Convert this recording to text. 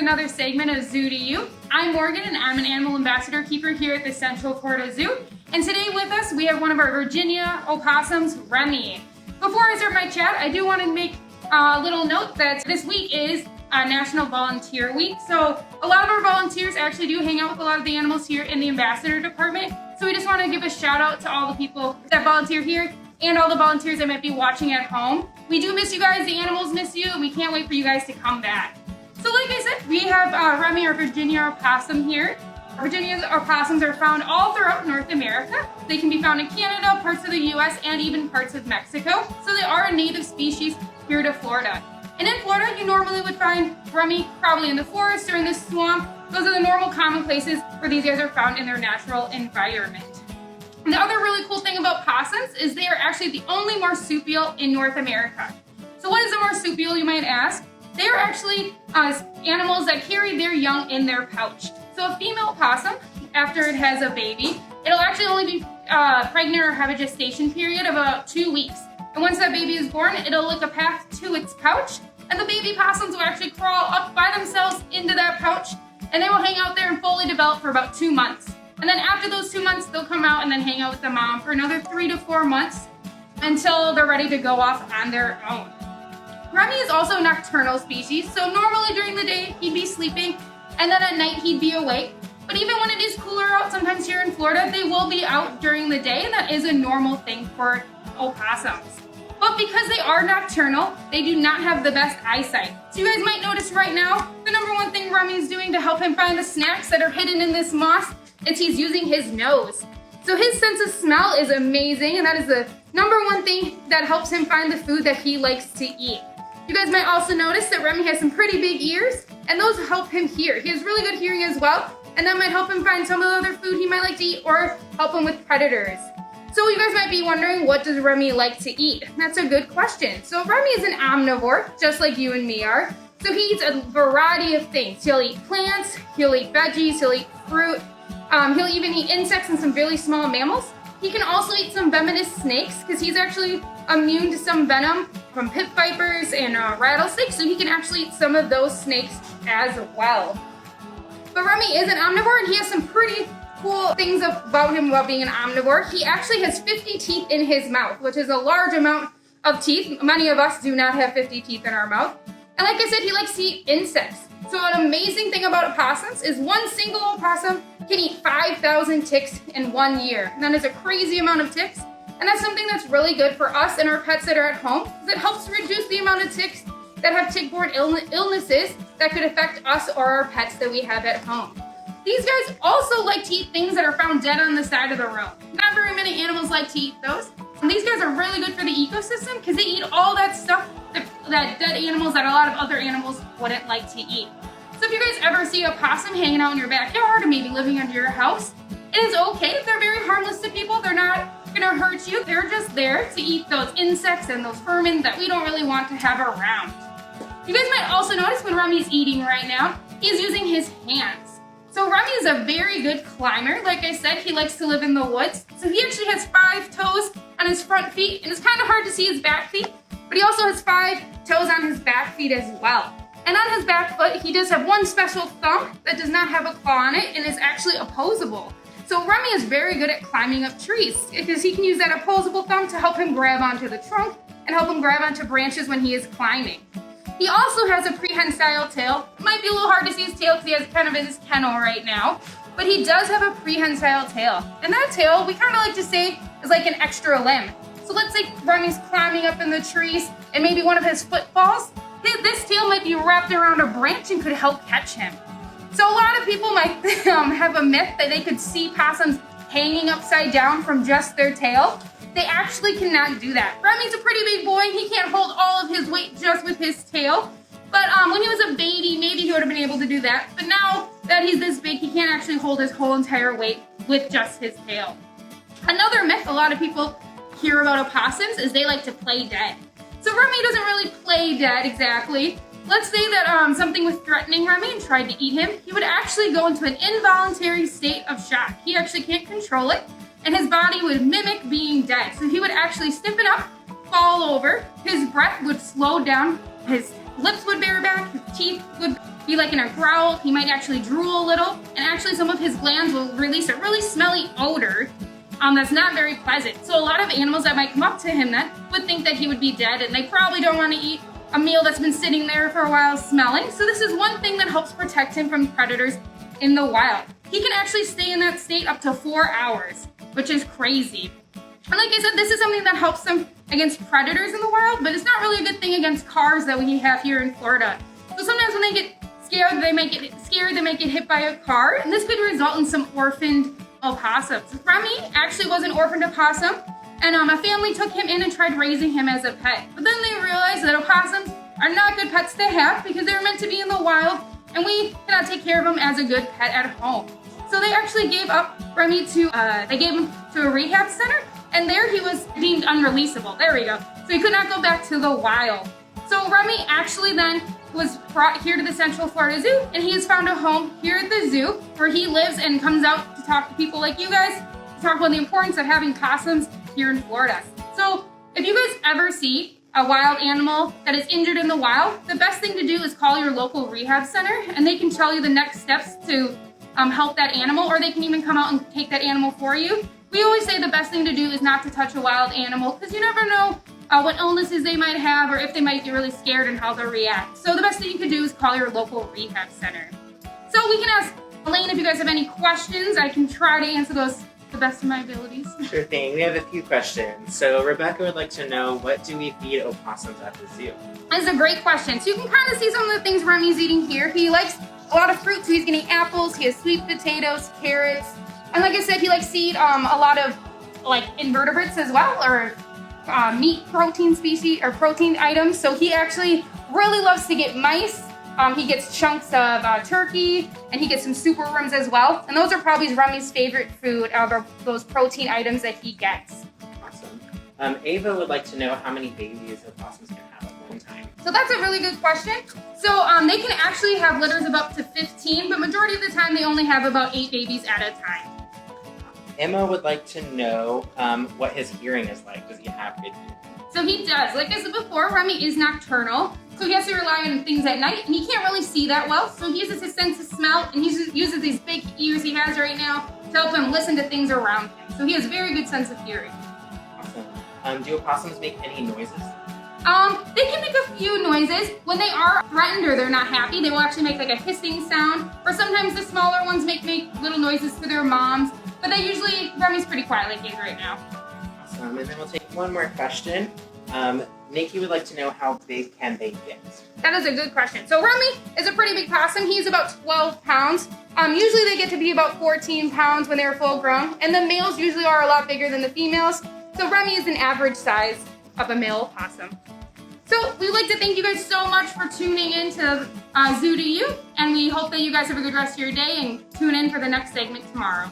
another segment of Zoo to You. I'm Morgan and I'm an animal ambassador keeper here at the Central Florida Zoo. And today with us we have one of our Virginia opossums, Remy. Before I start my chat, I do want to make a little note that this week is National Volunteer Week. So a lot of our volunteers actually do hang out with a lot of the animals here in the ambassador department. So we just want to give a shout out to all the people that volunteer here and all the volunteers that might be watching at home. We do miss you guys, the animals miss you, and we can't wait for you guys to come back. So like I said, we have Remy, our Virginia opossum here. Virginia opossums are found all throughout North America. They can be found in Canada, parts of the US, and even parts of Mexico. So they are a native species here to Florida. And in Florida, you normally would find Remy probably in the forest or in the swamp. Those are the normal common places where these guys are found in their natural environment. And the other really cool thing about possums is they are actually the only marsupial in North America. So what is a marsupial, you might ask? They are actually animals that carry their young in their pouch. So a female opossum, after it has a baby, it'll actually only be pregnant or have a gestation period of about 2 weeks. And once that baby is born, it'll lick a path to its pouch, and the baby possums will actually crawl up by themselves into that pouch, and they will hang out there and fully develop for about 2 months. And then after those 2 months, they'll come out and then hang out with the mom for another 3 to 4 months until they're ready to go off on their own. Remy is also a nocturnal species, so normally during the day he'd be sleeping, and then at night he'd be awake. But even when it is cooler out, sometimes here in Florida, they will be out during the day, and that is a normal thing for opossums. But because they are nocturnal, they do not have the best eyesight. So you guys might notice right now, the number one thing Remy is doing to help him find the snacks that are hidden in this moss is he's using his nose. So his sense of smell is amazing, and that is the number one thing that helps him find the food that he likes to eat. You guys might also notice that Remy has some pretty big ears, and those help him hear. He has really good hearing as well, and that might help him find some of the other food he might like to eat or help him with predators. So you guys might be wondering, what does Remy like to eat? That's a good question. So Remy is an omnivore, just like you and me are. So he eats a variety of things. He'll eat plants, he'll eat veggies, he'll eat fruit, he'll even eat insects and some really small mammals. He can also eat some venomous snakes because he's actually immune to some venom from pit vipers and rattlesnakes, so he can actually eat some of those snakes as well. But Remy is an omnivore, and he has some pretty cool things about him about being an omnivore. He actually has 50 teeth in his mouth, which is a large amount of teeth. Many of us do not have 50 teeth in our mouth. And like I said, he likes to eat insects. So an amazing thing about opossums is one single opossum can eat 5,000 ticks in 1 year. And that is a crazy amount of ticks. And that's something that's really good for us and our pets that are at home, because it helps reduce the amount of ticks that have tick-borne illnesses that could affect us or our pets that we have at home. These guys also like to eat things that are found dead on the side of the road. Not very many animals like to eat those. And these guys are really good for the ecosystem because they eat all that stuff that dead animals that a lot of other animals wouldn't like to eat. So if you guys ever see a possum hanging out in your backyard or maybe living under your house, it is okay. They're very harmless to people. They're not gonna hurt you. They're just there to eat those insects and those vermin that we don't really want to have around. You guys might also notice when Remy's eating right now, he's using his hands. So Remy is a very good climber. Like I said, he likes to live in the woods. So he actually has 5 toes on his front feet, and it's kind of hard to see his back feet, but he also has 5 toes on his back feet as well. And on his back foot, he does have one special thumb that does not have a claw on it and is actually opposable. So Remy is very good at climbing up trees because he can use that opposable thumb to help him grab onto the trunk and help him grab onto branches when he is climbing. He also has a prehensile tail. It might be a little hard to see his tail because he has kind of in his kennel right now, but he does have a prehensile tail. And that tail, we kind of like to say, is like an extra limb. So let's say Remy's climbing up in the trees and maybe one of his foot falls. This tail might be wrapped around a branch and could help catch him. So a lot of people might have a myth that they could see possums hanging upside down from just their tail. They actually cannot do that. Remy's a pretty big boy. He can't hold all of his weight just with his tail. But when he was a baby, maybe he would have been able to do that. But now that he's this big, he can't actually hold his whole entire weight with just his tail. Another myth a lot of people hear about opossums is they like to play dead. So Remy doesn't really play dead exactly. Let's say that something was threatening Remy and tried to eat him. He would actually go into an involuntary state of shock. He actually can't control it, and his body would mimic being dead. So he would actually stiffen up, fall over, his breath would slow down, his lips would bear back, his teeth would be like in a growl. He might actually drool a little, and actually some of his glands will release a really smelly odor that's not very pleasant. So a lot of animals that might come up to him then would think that he would be dead, and they probably don't want to eat a meal that's been sitting there for a while smelling. So this is one thing that helps protect him from predators in the wild. He can actually stay in that state up to 4 hours, which is crazy. And like I said, this is something that helps them against predators in the wild, but it's not really a good thing against cars that we have here in Florida. So sometimes when they get scared, they might get hit by a car, and this could result in some orphaned opossums. Remy actually was an orphaned opossum, and a family took him in and tried raising him as a pet. But then they realized that opossums are not good pets to have because they're meant to be in the wild, and we cannot take care of them as a good pet at home. So they actually gave up Remy to a rehab center, and there he was deemed unreleasable. There we go. So he could not go back to the wild. So Remy actually then was brought here to the Central Florida Zoo, and he has found a home here at the zoo where he lives and comes out to talk to people like you guys, to talk about the importance of having possums here in Florida. So if you guys ever see a wild animal that is injured in the wild, the best thing to do is call your local rehab center, and they can tell you the next steps to help that animal, or they can even come out and take that animal for you. We always say the best thing to do is not to touch a wild animal because you never know what illnesses they might have or if they might get really scared and how they'll react. So the best thing you could do is call your local rehab center. So we can ask Elaine if you guys have any questions. I can try to answer those to the best of my abilities. Sure thing. We have a few questions. So Rebecca would like to know, what do we feed opossums at the zoo? That's a great question. So you can kind of see some of the things Remy's eating here. He likes a lot of fruit, so he's getting apples. He has sweet potatoes, carrots, and like I said, he likes to eat a lot of like invertebrates as well, or meat protein species or protein items. So he actually really loves to get mice. He gets chunks of turkey, and he gets some super worms as well. And those are probably Remy's favorite food out of those protein items that he gets. Awesome. Ava would like to know how many babies opossums can have at one time. So that's a really good question. So they can actually have litters of up to 15, but majority of the time they only have about 8 babies at a time. Emma would like to know what his hearing is like. Does he have good hearing? So he does. Like I said before, Remy is nocturnal, so he has to rely on things at night, and he can't really see that well, so he uses his sense of smell, and he uses these big ears he has right now to help him listen to things around him. So he has a very good sense of hearing. Awesome. Do opossums make any noises? They can make a few noises. When they are threatened or they're not happy, they will actually make like a hissing sound, or sometimes the smaller ones make little noises to their moms, but they usually, Remy's pretty quiet like he is right now. Awesome, and then we'll take one more question. Nikki would like to know, how big can they get? That is a good question. So Remy is a pretty big possum. He's about 12 pounds. Usually they get to be about 14 pounds when they're full grown, and the males usually are a lot bigger than the females. So Remy is an average size of a male opossum. So we'd like to thank you guys so much for tuning in to Zoo to You, and we hope that you guys have a good rest of your day and tune in for the next segment tomorrow.